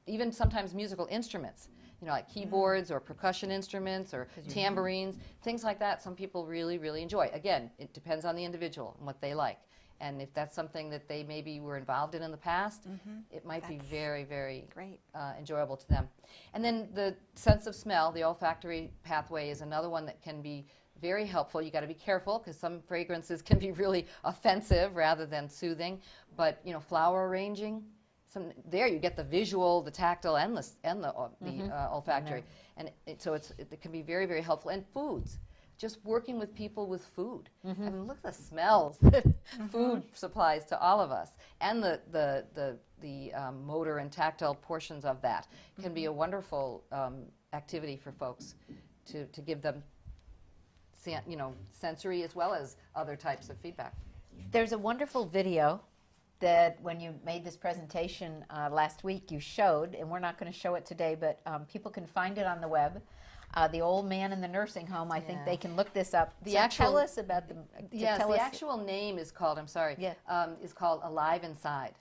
even sometimes musical instruments, like keyboards or percussion instruments or tambourines, things like that. Some people really, really enjoy. Again, it depends on the individual and what they like. And if that's something that they maybe were involved in the past, it might be very, very great. Enjoyable to them. And then the sense of smell, the olfactory pathway, is another one that can be very helpful. You got to be careful because some fragrances can be really offensive rather than soothing. But flower arranging, there you get the visual, the tactile, and the olfactory, and so it can be very, very helpful. And foods, just working with people with food. I mean, look at the smells that food supplies to all of us, and the motor and tactile portions of that can be a wonderful activity for folks to give them sensory as well as other types of feedback. There's a wonderful video that when you made this presentation last week you showed, and we're not going to show it today, but people can find it on the web. The Old Man in the Nursing Home, I think they can look this up. Tell us about the... Yes, the actual name is called, is called Alive Inside.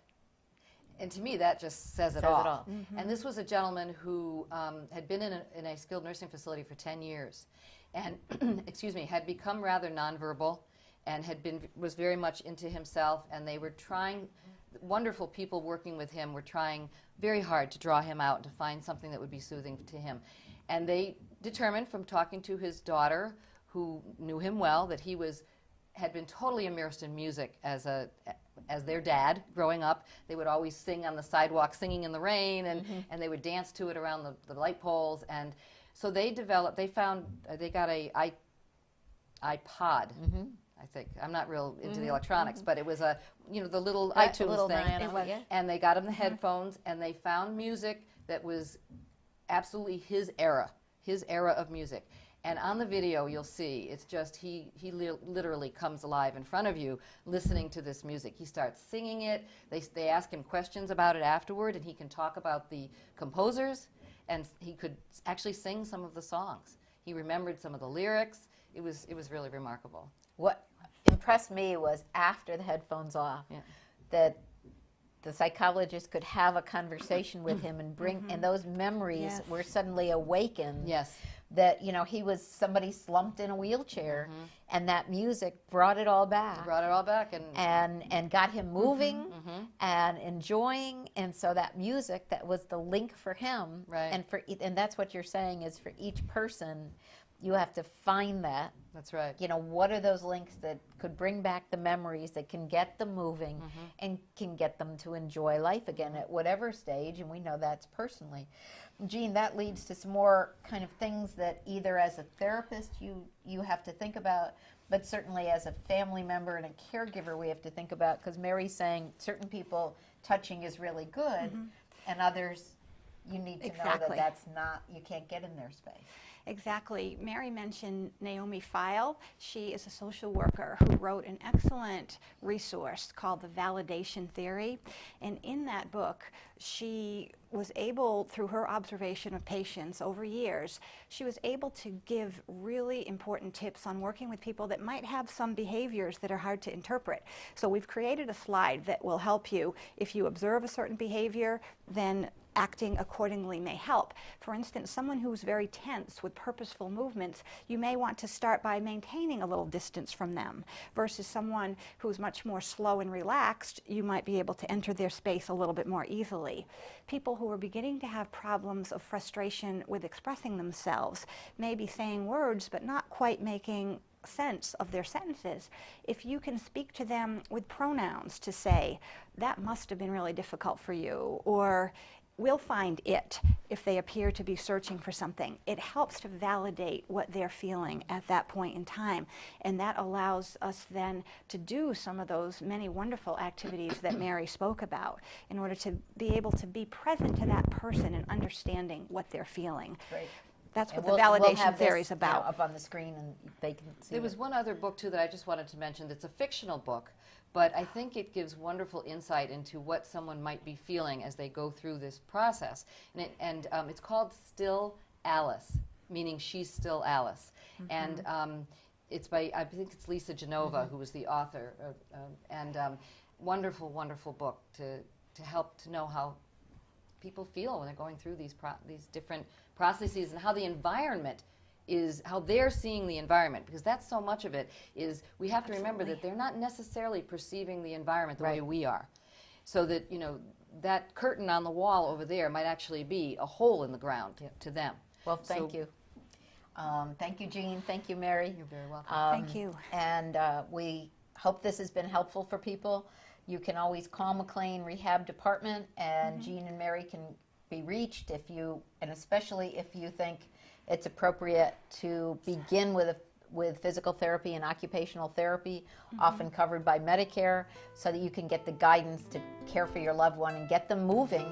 And to me, that just says it all. And this was a gentleman who had been in a skilled nursing facility for 10 years and, had become rather nonverbal and was very much into himself, and they were trying, wonderful people working with him were trying very hard to draw him out and to find something that would be soothing to him. And they determined from talking to his daughter, who knew him well, that he had been totally immersed in music as their dad growing up. They would always sing on the sidewalk, singing in the rain, and they would dance to it around the light poles. And so they got a iPod. I think. I'm not real into the electronics, but it was the little iTunes thing. And they got him the headphones, and they found music that was absolutely his era of music. And on the video, you'll see, it's just, he literally comes alive in front of you listening to this music. He starts singing it. They ask him questions about it afterward, and he can talk about the composers, and he could actually sing some of the songs. He remembered some of the lyrics. It was really remarkable. What impressed me was after the headphones off, that the psychologist could have a conversation with him and bring, and those memories were suddenly awakened. Yes. That, he was somebody slumped in a wheelchair, and that music brought it all back. And got him moving and enjoying, and so that music, that was the link for him. Right. And that's what you're saying is for each person, you have to find that. That's right. What are those links that could bring back the memories, that can get them moving and can get them to enjoy life again at whatever stage, and we know that's personally. Jean, that leads to some more kind of things that either as a therapist you have to think about, but certainly as a family member and a caregiver we have to think about, because Mary's saying certain people touching is really good, And others, you need to know that that's not, you can't get in their space. Exactly. Mary mentioned Naomi Feil. She is a social worker who wrote an excellent resource called The Validation Theory. And in that book, she was able, through her observation of patients over years, she was able to give really important tips on working with people that might have some behaviors that are hard to interpret. So we've created a slide that will help you. If you observe a certain behavior, then acting accordingly may help. For instance, someone who's very tense with purposeful movements, you may want to start by maintaining a little distance from them, versus someone who's much more slow and relaxed, you might be able to enter their space a little bit more easily. People who are beginning to have problems of frustration with expressing themselves may be saying words but not quite making sense of their sentences. If you can speak to them with pronouns to say, that must have been really difficult for you, or we'll find it, if they appear to be searching for something. It helps to validate what they're feeling at that point in time. And that allows us then to do some of those many wonderful activities that Mary spoke about in order to be able to be present to that person and understanding what they're feeling. Great. That's what the validation theory is about. Up on the screen, and they can see. There was one other book, too, that I just wanted to mention that's a fictional book, but I think it gives wonderful insight into what someone might be feeling as they go through this process. And it's called Still Alice, meaning she's still Alice. And it's by, I think it's Lisa Genova, who was the author. Wonderful, wonderful book to help to know how people feel when they're going through these different processes, and how the environment is, how they're seeing the environment, because that's so much of it is we have to remember that they're not necessarily perceiving the environment the way we are. So that, you know, that curtain on the wall over there might actually be a hole in the ground to them. Well, thank you. Thank you, Jean. Thank you, Mary. You're very welcome. Thank you. And we hope this has been helpful for people. You can always call McLean Rehab Department, and Jean and Mary can be reached if you, and especially if you think it's appropriate to begin with physical therapy and occupational therapy, often covered by Medicare, so that you can get the guidance to care for your loved one and get them moving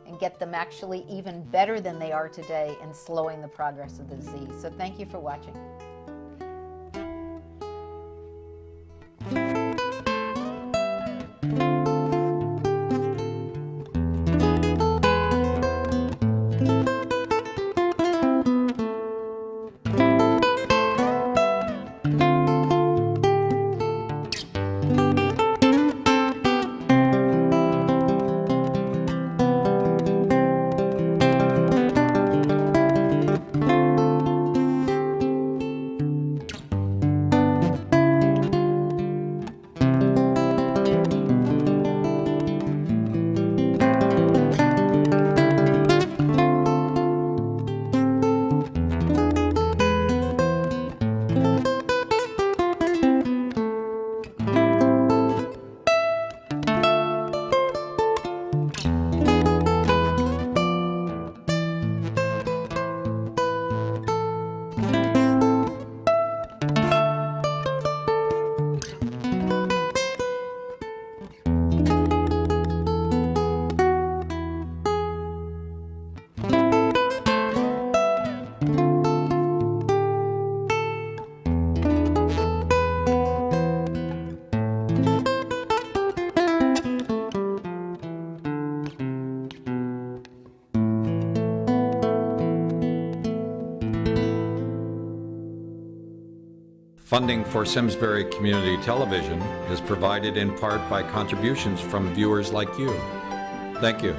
and get them actually even better than they are today in slowing the progress of the disease. So thank you for watching. Funding for Simsbury Community Television is provided in part by contributions from viewers like you. Thank you.